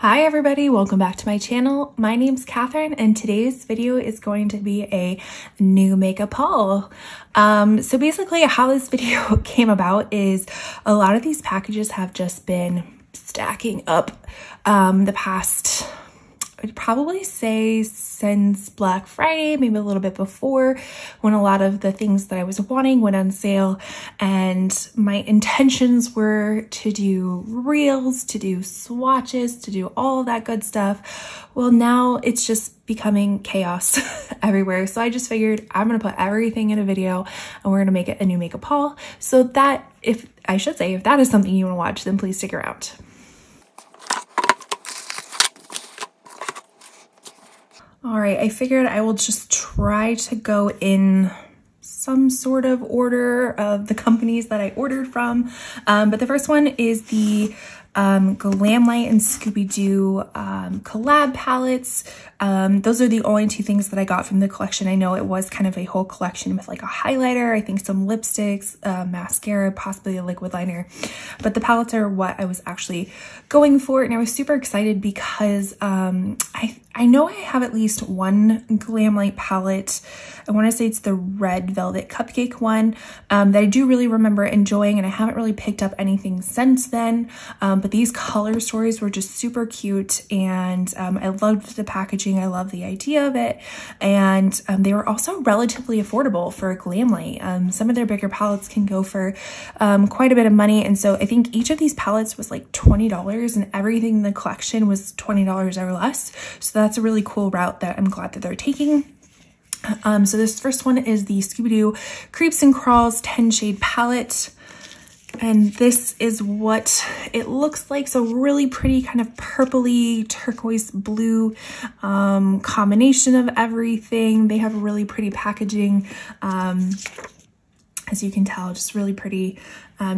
Hi everybody, welcome back to my channel. My name's Catherine and today's video is going to be a new makeup haul. So basically how this video came about is a lot of these packages have just been stacking up the past, I'd probably say since Black Friday, maybe a little bit before, when a lot of the things that I was wanting went on sale. And my intentions were to do reels, to do swatches, to do all of that good stuff. Well, now it's just becoming chaos everywhere. So I just figured I'm gonna put everything in a video and we're gonna make it a new makeup haul. So that, if that is something you wanna watch, then please stick around. All right, I figured I will just try to go in some sort of order of the companies that I ordered from. But the first one is the Glamlight and Scooby-Doo collab palettes. Those are the only two things that I got from the collection. I know it was kind of a whole collection with like a highlighter, I think some lipsticks, mascara, possibly a liquid liner. But the palettes are what I was actually going for, and I was super excited because I know I have at least one Glamlight palette. I want to say it's the Red Velvet Cupcake one that I do really remember enjoying, and I haven't really picked up anything since then. But these color stories were just super cute, and I loved the packaging. I love the idea of it, and they were also relatively affordable for Glamlight. Some of their bigger palettes can go for quite a bit of money, and so I think each of these palettes was like $20, and everything in the collection was $20 or less. So that's a really cool route that I'm glad that they're taking. So this first one is the Scooby-Doo Creeps and Crawls 10 Shade Palette. And this is what it looks like. So really pretty kind of purpley, turquoise blue combination of everything. They have really pretty packaging. As you can tell, just really pretty,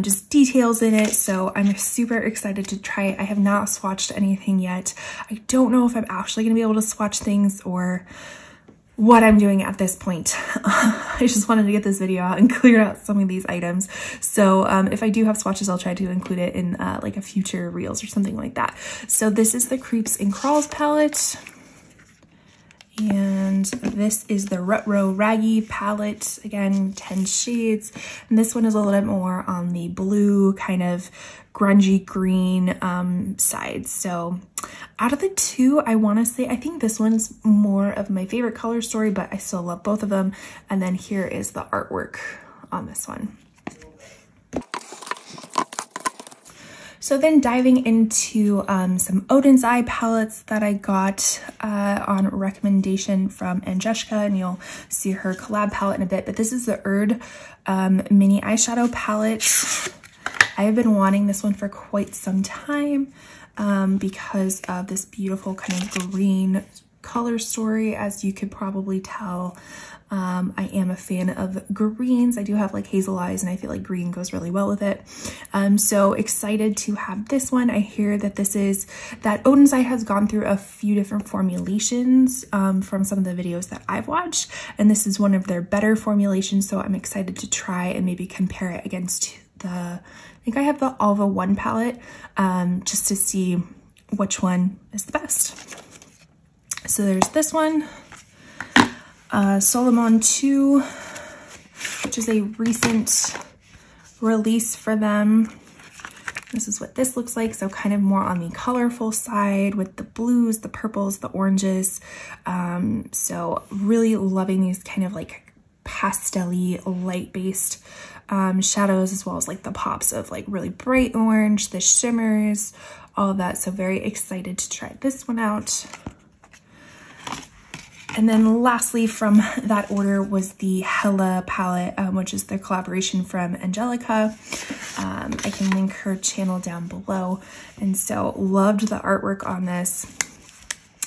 just details in it. So I'm super excited to try it. I have not swatched anything yet. I don't know if I'm actually gonna be able to swatch things or what I'm doing at this point. I just wanted to get this video out and clear out some of these items. So if I do have swatches, I'll try to include it in like a future reels or something like that. So this is the Creeps and Crawls palette. And this is the Retro Raggy palette, again, 10 shades. And this one is a little bit more on the blue, kind of grungy green side. So out of the two, I want to say, I think this one's more of my favorite color story, but I still love both of them. And then here is the artwork on this one. So then diving into some Odin's Eye palettes that I got on recommendation from Angeshka, and you'll see her collab palette in a bit, but this is the Erd mini eyeshadow palette. I have been wanting this one for quite some time because of this beautiful kind of green color story. As you could probably tell, I am a fan of greens. I do have like hazel eyes, and I feel like green goes really well with it. So excited to have this one. I hear that that Odin's Eye has gone through a few different formulations from some of the videos that I've watched, and this is one of their better formulations. So I'm excited to try and maybe compare it against I think I have the Alva 1 palette, just to see which one is the best. So there's this one. Solomon 2, which is a recent release for them. This is what this looks like. So kind of more on the colorful side with the blues, the purples, the oranges. So really loving these kind of like pastel-y, light-based shadows, as well as like the pops of like really bright orange, the shimmers, all of that. So very excited to try this one out. And then lastly from that order was the Hella palette, which is their collaboration from Angelica. I can link her channel down below. And so loved the artwork on this.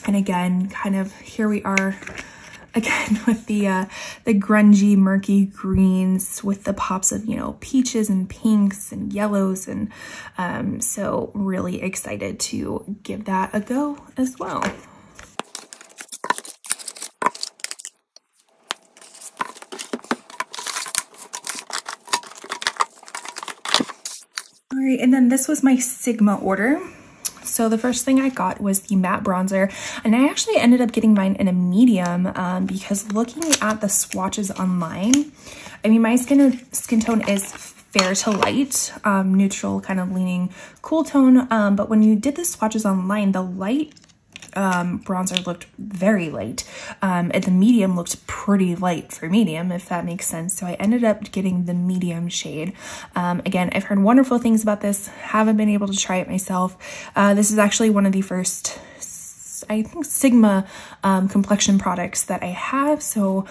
And again, kind of here we are again with the grungy, murky greens with the pops of, you know, peaches and pinks and yellows. And so really excited to give that a go as well. All right, and then this was my Sigma order. So the first thing I got was the matte bronzer, and I actually ended up getting mine in a medium because looking at the swatches online, I mean, my skin tone is fair to light, neutral, kind of leaning cool tone, but when you did the swatches online, the light bronzer looked very light, and the medium looked pretty light for medium, if that makes sense. So I ended up getting the medium shade. Again, I've heard wonderful things about this, haven't been able to try it myself. This is actually one of the first, I think, Sigma complexion products that I have, so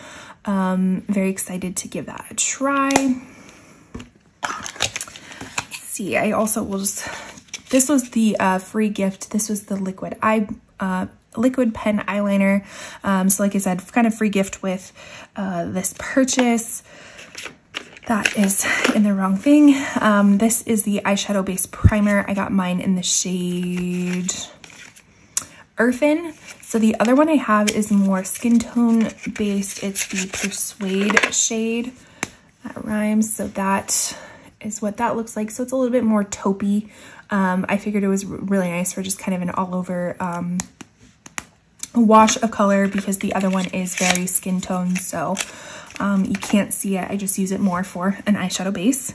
very excited to give that a try. Let's see, I also will just, this was the free gift. This was the liquid pen eyeliner. So like I said, kind of free gift with this purchase. That is in the wrong thing. This is the eyeshadow base primer. I got mine in the shade Earthen. So the other one I have is more skin tone based. It's the Persuade shade. That rhymes. So that is what that looks like. So it's a little bit more taupey. I figured it was really nice for just kind of an all over wash of color, because the other one is very skin tone, so you can't see it. I just use it more for an eyeshadow base.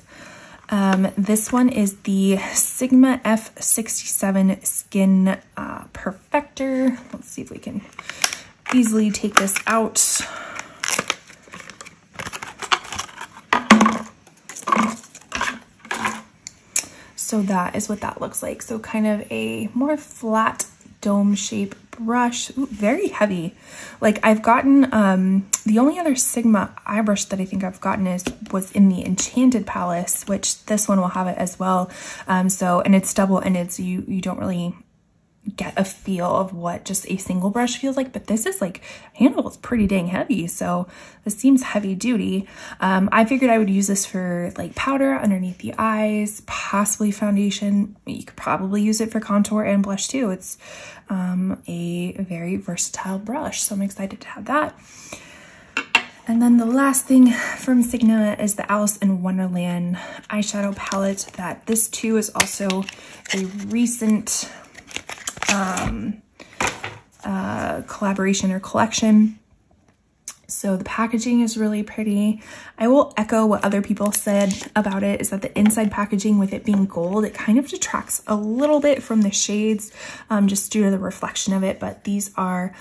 This one is the Sigma F67 Skin Perfector. Let's see if we can easily take this out. So that is what that looks like. So kind of a more flat dome shape brush. Ooh, very heavy. Like I've gotten, the only other Sigma eye brush that I think I've gotten was in the Enchanted Palace, which this one will have it as well. So, and it's double-ended, so you don't really get a feel of what just a single brush feels like, but this is like, handle is pretty dang heavy, so this seems heavy duty. I figured I would use this for like powder underneath the eyes, possibly foundation. You could probably use it for contour and blush too. It's a very versatile brush, so I'm excited to have that. And then the last thing from Sigma is the Alice in Wonderland eyeshadow palette. That this too is also a recent collaboration or collection. So the packaging is really pretty. I will echo what other people said about it, is that the inside packaging, with it being gold, it kind of detracts a little bit from the shades, just due to the reflection of it, but these are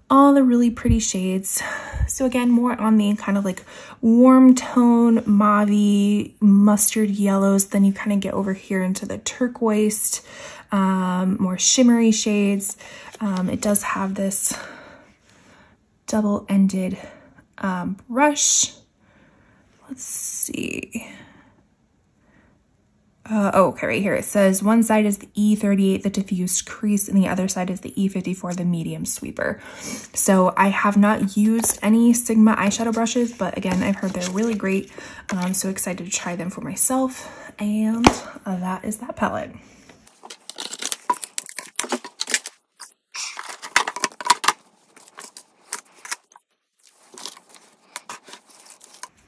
all the really pretty shades. So again, more on the kind of like warm tone, mauve-y, mustard yellows, then you kind of get over here into the turquoise, more shimmery shades. It does have this double-ended brush. Let's see. Okay, right here it says one side is the E38, the diffused crease, and the other side is the E54, the medium sweeper. So I have not used any Sigma eyeshadow brushes, but again, I've heard they're really great. So excited to try them for myself. And that is that palette.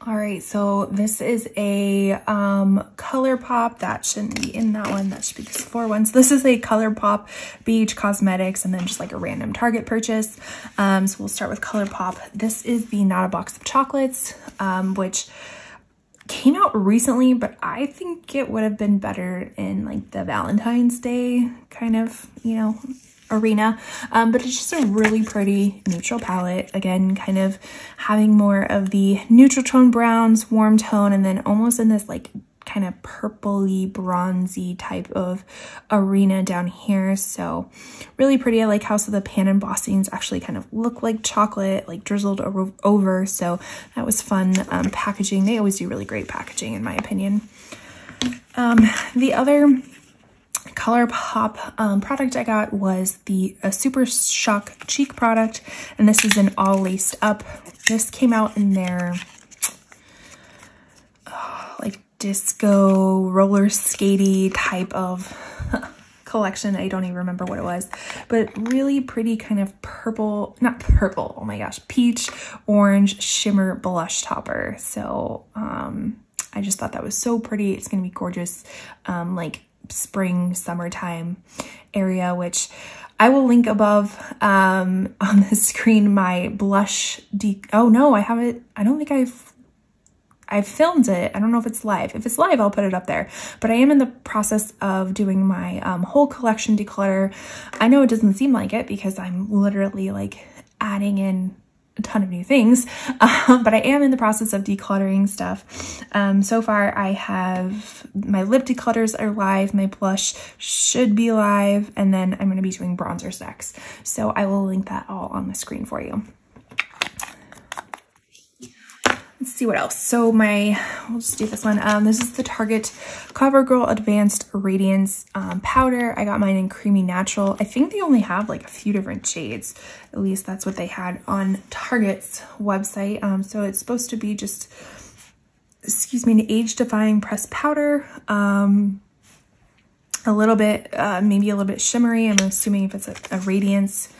All right, so this is a ColourPop. That shouldn't be in that one. That should be the Sephora one. So this is a ColourPop Beige Cosmetics, and then just like a random Target purchase. So we'll start with ColourPop. This is the Not a Box of Chocolates, which came out recently, but I think it would have been better in like the Valentine's Day kind of, you know, arena. But it's just a really pretty neutral palette. Again, kind of having more of the neutral tone browns, warm tone, and then almost in this like kind of purpley bronzy type of arena down here. So really pretty. I like how the pan embossings actually kind of look like chocolate, like drizzled over. So that was fun. Packaging, they always do really great packaging in my opinion. The other ColourPop product I got was the Super Shock Cheek product, and this is an all laced up. This came out in their like disco roller skatey type of collection. I don't even remember what it was, but really pretty kind of purple, not purple, oh my gosh, peach orange shimmer blush topper. So I just thought that was so pretty. It's gonna be gorgeous, like spring, summertime area, which I will link above on the screen my blush oh no, I haven't, I don't think I've filmed it. I don't know if it's live. If it's live, I'll put it up there. But I am in the process of doing my whole collection declutter. I know it doesn't seem like it because I'm literally like adding in a ton of new things, but I am in the process of decluttering stuff. So far I have my lip declutters are live, my blush should be live, and then I'm going to be doing bronzer stacks. So I will link that all on the screen for you. Let's see what else. So we'll just do this one. This is the Target CoverGirl Advanced Radiance powder. I got mine in Creamy Natural. I think they only have like a few different shades. At least that's what they had on Target's website. So it's supposed to be just, excuse me, an age-defying pressed powder. A little bit, maybe a little bit shimmery. I'm assuming if it's a radiance.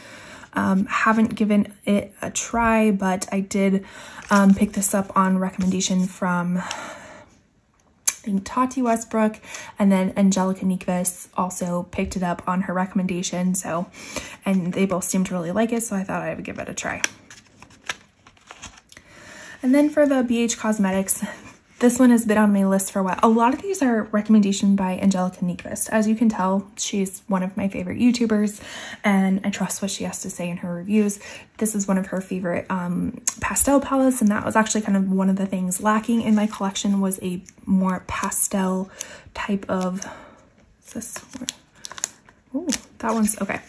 Haven't given it a try, but I did pick this up on recommendation from, I think, Tati Westbrook, and then Angelica Nikves also picked it up on her recommendation. So, and they both seemed to really like it, so I thought I would give it a try. And then for the BH Cosmetics, this one has been on my list for a while. A lot of these are recommendation by Angelica Nikves. As you can tell, she's one of my favorite YouTubers, and I trust what she has to say in her reviews. This is one of her favorite pastel palettes, and that was actually kind of one of the things lacking in my collection, was a more pastel type of, is this, oh, that one's, okay.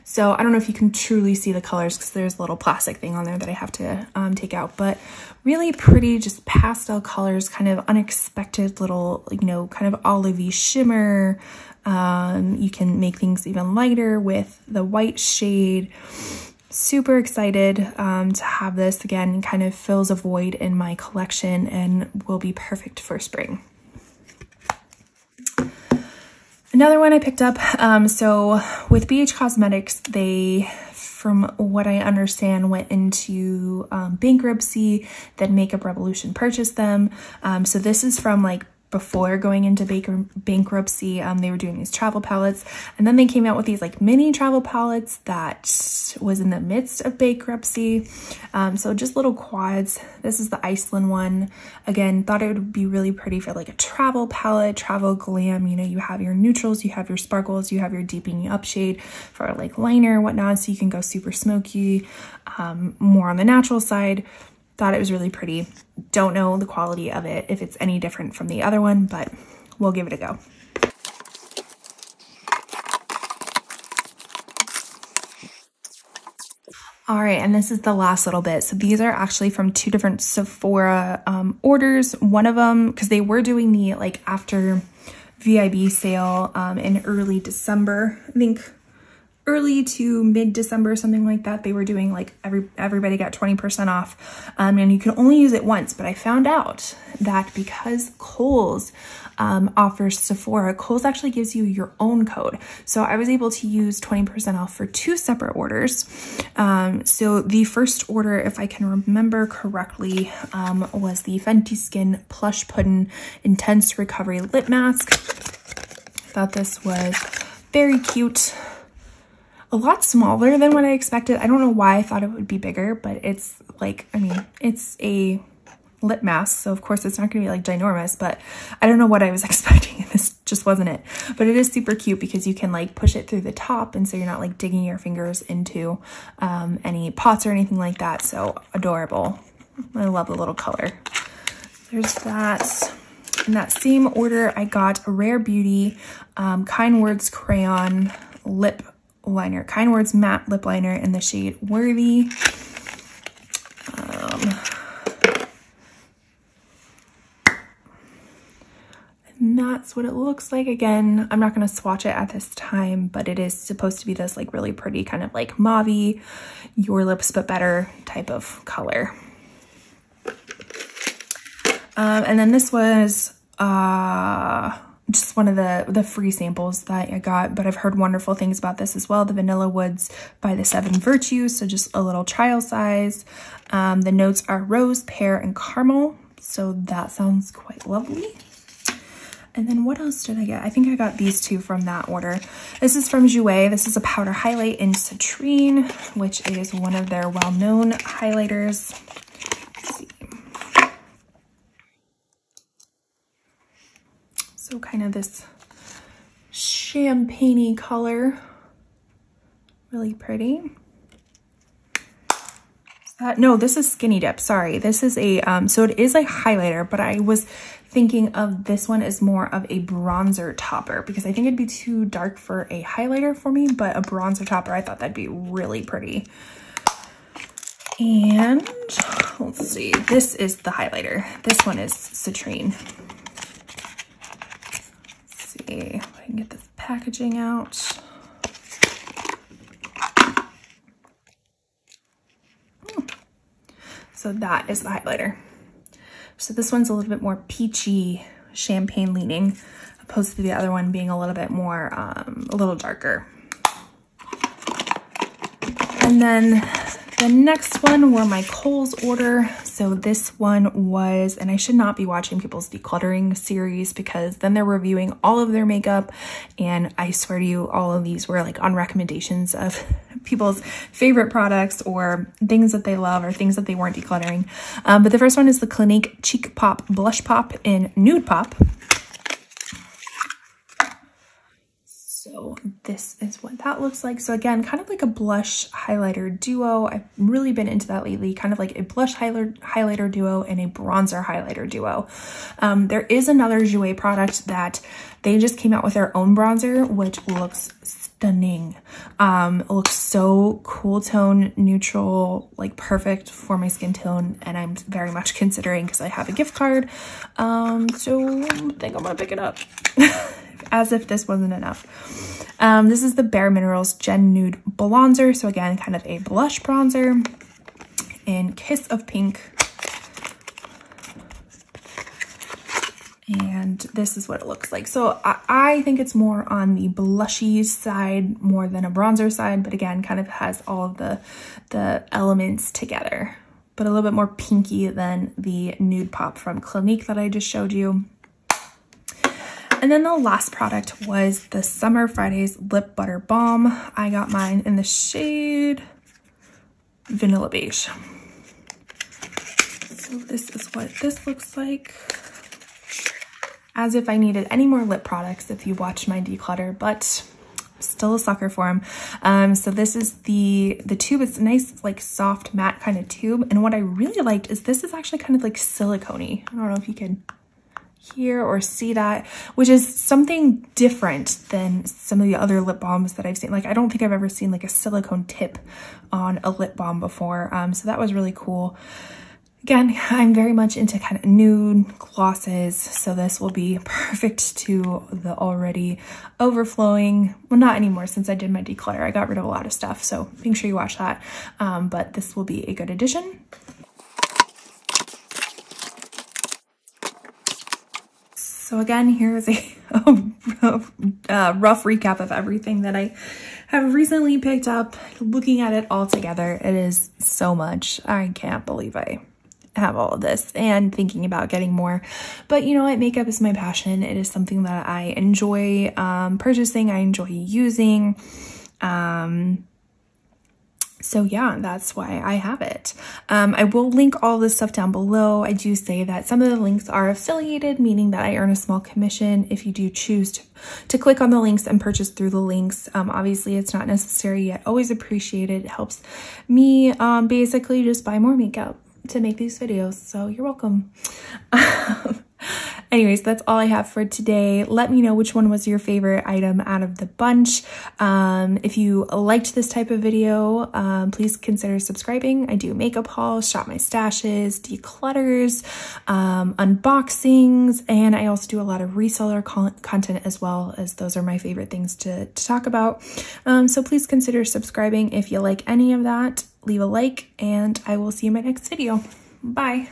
So I don't know if you can truly see the colors because there's a little plastic thing on there that I have to take out, but really pretty, just pastel colors, kind of unexpected little, you know, kind of olivey shimmer. You can make things even lighter with the white shade. Super excited to have this. Again, kind of fills a void in my collection and will be perfect for spring. Another one I picked up, so with BH Cosmetics, they, from what I understand, went into bankruptcy, then Makeup Revolution purchased them. So this is from like before going into bankruptcy. They were doing these travel palettes, and then they came out with these like mini travel palettes that was in the midst of bankruptcy. So just little quads. This is the Iceland one. Again, thought it would be really pretty for like a travel palette, travel glam. You know, you have your neutrals, you have your sparkles, you have your deepening up shade for like liner, whatnot. So you can go super smoky, more on the natural side. Thought it was really pretty. Don't know the quality of it, if it's any different from the other one, but we'll give it a go. All right, and this is the last little bit. So these are actually from two different Sephora orders. One of them, because they were doing the like after VIB sale in early December, I think early to mid-December, something like that. They were doing like everybody got 20% off, and you can only use it once. But I found out that because Kohl's offers Sephora, Kohl's actually gives you your own code. So I was able to use 20% off for two separate orders. So the first order, if I can remember correctly, was the Fenty Skin Plush Puddin' Intense Recovery Lip Mask. Thought this was very cute. A lot smaller than what I expected. I don't know why I thought it would be bigger, but it's like, I mean, it's a lip mask, so of course it's not gonna be like ginormous, but I don't know what I was expecting, and this just wasn't it. But it is super cute because you can like push it through the top, and so you're not like digging your fingers into any pots or anything like that. So adorable. I love the little color. There's that. In that same order, I got a Rare Beauty Kind Words Crayon Lip Liner, Kind Words Matte Lip Liner in the shade Worthy. And that's what it looks like. Again, I'm not going to swatch it at this time, but it is supposed to be this like really pretty kind of like mauve-y, your lips but better type of color. And then this was just one of the free samples that I got, but I've heard wonderful things about this as well. The Vanilla Woods by the 7 Virtues, so just a little trial size. The notes are rose, pear, and caramel, so that sounds quite lovely. And then what else did I get? I think I got these two from that order. This is from Jouer. This is a powder highlight in citrine, which is one of their well-known highlighters. Let's see. So kind of this champagne-y color. Really pretty. No, this is Skinny Dip. Sorry. This is a, so it is a highlighter, but I was thinking of this one as more of a bronzer topper because I think it'd be too dark for a highlighter for me, but a bronzer topper, I thought that'd be really pretty. And let's see, this is the highlighter. This one is citrine. Let's see if I can get this packaging out. So that is the highlighter. So this one's a little bit more peachy, champagne leaning, opposed to the other one being a little bit more, a little darker. And then the next one were my Kohl's order. So this one was, and I should not be watching people's decluttering series because then they're reviewing all of their makeup. And I swear to you, all of these were like on recommendations of people's favorite products or things that they love or things that they weren't decluttering. But the first one is the Clinique Cheek Pop Blush Pop in Nude Pop. So this is what that looks like. So again, kind of like a blush highlighter duo. I've really been into that lately, kind of like a blush highlighter duo and a bronzer highlighter duo. There is another Jouer product that they just came out with their own bronzer, which looks stunning. It looks so cool tone, neutral, like perfect for my skin tone. And I'm very much considering because I have a gift card. So I think I'm gonna pick it up. As if this wasn't enough. This is the Bare Minerals Gen Nude Bronzer. So again, kind of a blush bronzer in Kiss of Pink. And this is what it looks like. So I think it's more on the blushy side more than a bronzer side, but again, kind of has all of the elements together, but a little bit more pinky than the Nude Pop from Clinique that I just showed you. And then the last product was the Summer Fridays Lip Butter Balm. I got mine in the shade Vanilla Beige. So this is what this looks like. As if I needed any more lip products if you watched my declutter, but still a sucker for them. So this is the tube. It's a nice like soft matte kind of tube. And what I really liked is this is actually kind of like silicone-y. I don't know if you can hear or see that, which is something different than some of the other lip balms that I've seen. Like I don't think I've ever seen like a silicone tip on a lip balm before. So that was really cool. Again, I'm very much into kind of nude glosses, so this will be perfect to the already overflowing, well, not anymore since I did my declutter. I got rid of a lot of stuff, so make sure you watch that. But this will be a good addition. So again, here's a rough recap of everything that I have recently picked up. Looking at it all together, it is so much. I can't believe I have all of this and thinking about getting more. But you know what? Makeup is my passion. It is something that I enjoy purchasing. I enjoy using. So yeah, that's why I have it. I will link all this stuff down below. I do say that some of the links are affiliated, meaning that I earn a small commission if you do choose to click on the links and purchase through the links. Obviously, it's not necessary yet. Always appreciate it. It helps me basically just buy more makeup to make these videos. So you're welcome. Anyways, that's all I have for today. Let me know which one was your favorite item out of the bunch. If you liked this type of video, please consider subscribing. I do makeup hauls, shop my stashes, declutters, unboxings, and I also do a lot of reseller content as well, as those are my favorite things to talk about. So please consider subscribing if you like any of that. Leave a like, and I will see you in my next video. Bye.